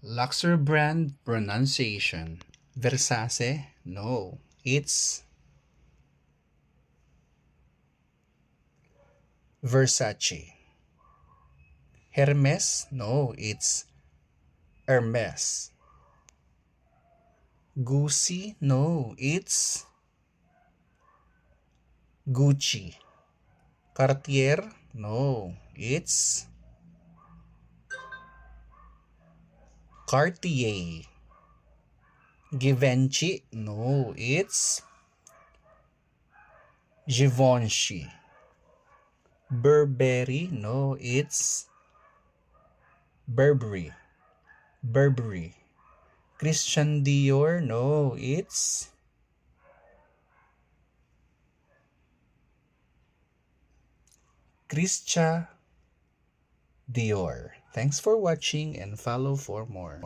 Luxury brand pronunciation. Versace? No, it's Versace. Hermes? No, it's Hermes. Gucci? No, it's Gucci. Cartier? No, it's Cartier. Givenchy? No, it's Givenchy. Burberry? No, it's Burberry. Burberry. Christian Dior? No, it's Christian Dior. Thanks for watching and follow for more.